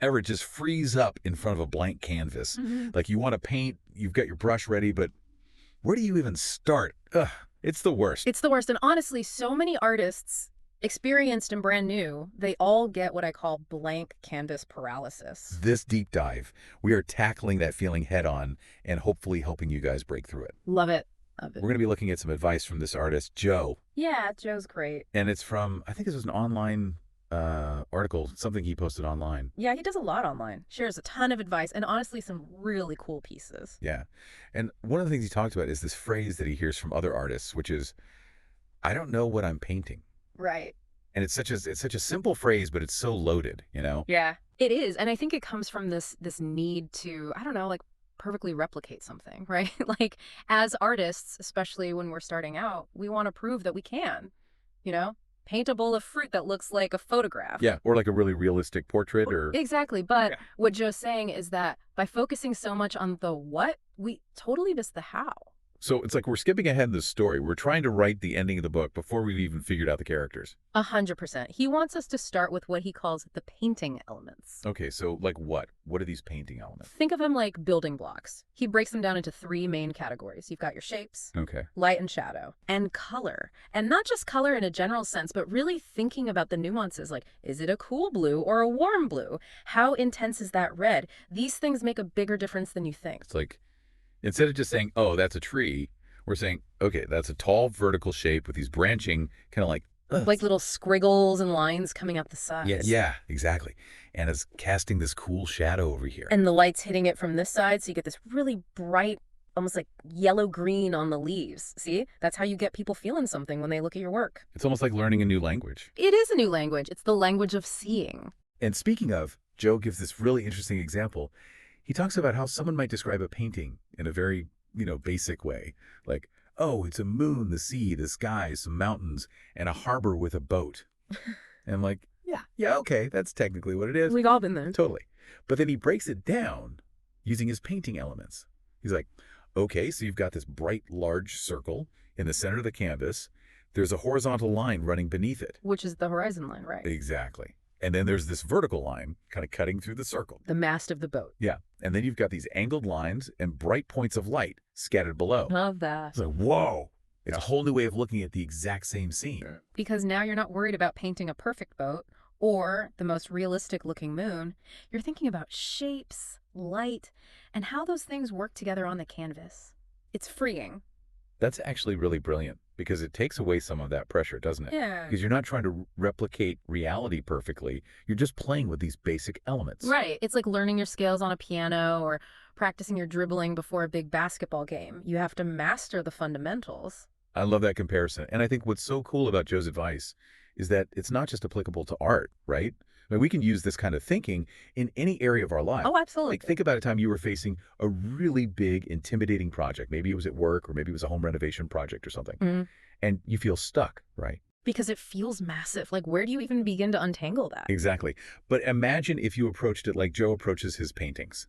Ever just freeze up in front of a blank canvas? Mhm. Like you want to paint, you've got your brush ready, but where do you even start? Ugh, it's the worst. It's the worst. And honestly, so many artists, experienced and brand new, they all get what I call blank canvas paralysis. This deep dive, we are tackling that feeling head on and hopefully helping you guys break through it. Love it. Love We're it. going to be looking at some advice from this artist, Joe, Yeah, Joe's great. and it's from, I think this was an online article, something he posted online. Yeah, he does a lot online. Shares a ton of advice and honestly some really cool pieces. Yeah. And one of the things he talked about is this phrase that he hears from other artists, which is, I don't know what I'm painting. Right. And it's such a simple phrase, but it's so loaded, you know? Yeah. It is. And I think it comes from this need to, I don't know, like perfectly replicate something, right? Like as artists, especially when we're starting out, we want to prove that we can, you know? Paint a bowl of fruit that looks like a photograph. Yeah. Or like a really realistic portrait or Exactly. But Yeah. what Joe's saying is that by focusing so much on the what, we totally miss the how. so it's like we're skipping ahead in the story. We're trying to write the ending of the book before we've even figured out the characters. 100%. He wants us to start with what he calls the painting elements. Okay, so like what? What are these painting elements? Think of them like building blocks. He breaks them down into three main categories. You've got your shapes, Okay. light and shadow, and color. And not just color in a general sense, but really thinking about the nuances like, is it a cool blue or a warm blue? How intense is that red? These things make a bigger difference than you think. It's like instead of just saying, "Oh, that's a tree," we're saying, "Okay, that's a tall vertical shape with these branching kind of like Like little squiggles and lines coming out the sides. yeah, exactly. And it's casting this cool shadow over here. And the light's hitting it from this side, so you get this really bright, almost like yellow-green on the leaves. See? That's how you get people feeling something when they look at your work. It's almost like learning a new language. It is a new language. It's the language of seeing. And speaking of, Joe gives this really interesting example. He talks about how someone might describe a painting in a very, basic way. Like, oh, it's a moon, the sea, the sky, some mountains, and a harbor with a boat. And I'm like, yeah, okay, that's technically what it is. We've all been there. Totally. But then he breaks it down using his painting elements. He's like, okay, so you've got this bright, large circle in the center of the canvas. There's a horizontal line running beneath it. Which is the horizon line, right? Exactly. And then there's this vertical line kind of cutting through the circle. The mast of the boat. Yeah. And then you've got these angled lines and bright points of light scattered below. Love that. It's like, whoa. It's a whole new way of looking at the exact same scene. Because now you're not worried about painting a perfect boat or the most realistic looking moon. You're thinking about shapes, light, and how those things work together on the canvas. It's freeing. That's actually really brilliant because it takes away some of that pressure, doesn't it? Yeah. Because you're not trying to replicate reality perfectly. You're just playing with these basic elements. Right. It's like learning your scales on a piano or practicing your dribbling before a big basketball game. You have to master the fundamentals. I love that comparison. And I think what's so cool about Joe's advice is that it's not just applicable to art, right? I mean, we can use this kind of thinking in any area of our life. Oh, absolutely. Like, think about a time you were facing a really big, intimidating project. Maybe it was at work or maybe it was a home renovation project or something. Mhm. And you feel stuck, right? Because it feels massive. Like, where do you even begin to untangle that? Exactly. But imagine if you approached it like Joe approaches his paintings.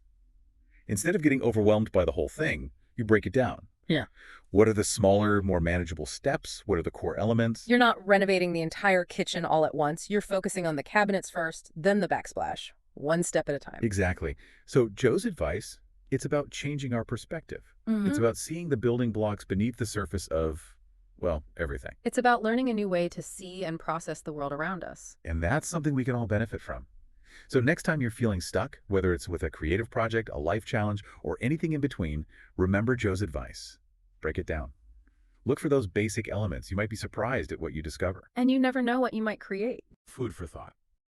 Instead of getting overwhelmed by the whole thing, you break it down. Yeah. What are the smaller, more manageable steps? What are the core elements? You're not renovating the entire kitchen all at once. You're focusing on the cabinets first, then the backsplash, one step at a time. Exactly. So Joe's advice, it's about changing our perspective. It's about seeing the building blocks beneath the surface of, well, everything. It's about learning a new way to see and process the world around us. And that's something we can all benefit from. So next time you're feeling stuck, whether it's with a creative project, a life challenge, or anything in between, remember Joe's advice. Break it down. Look for those basic elements. You might be surprised at what you discover. And you never know what you might create. Food for thought.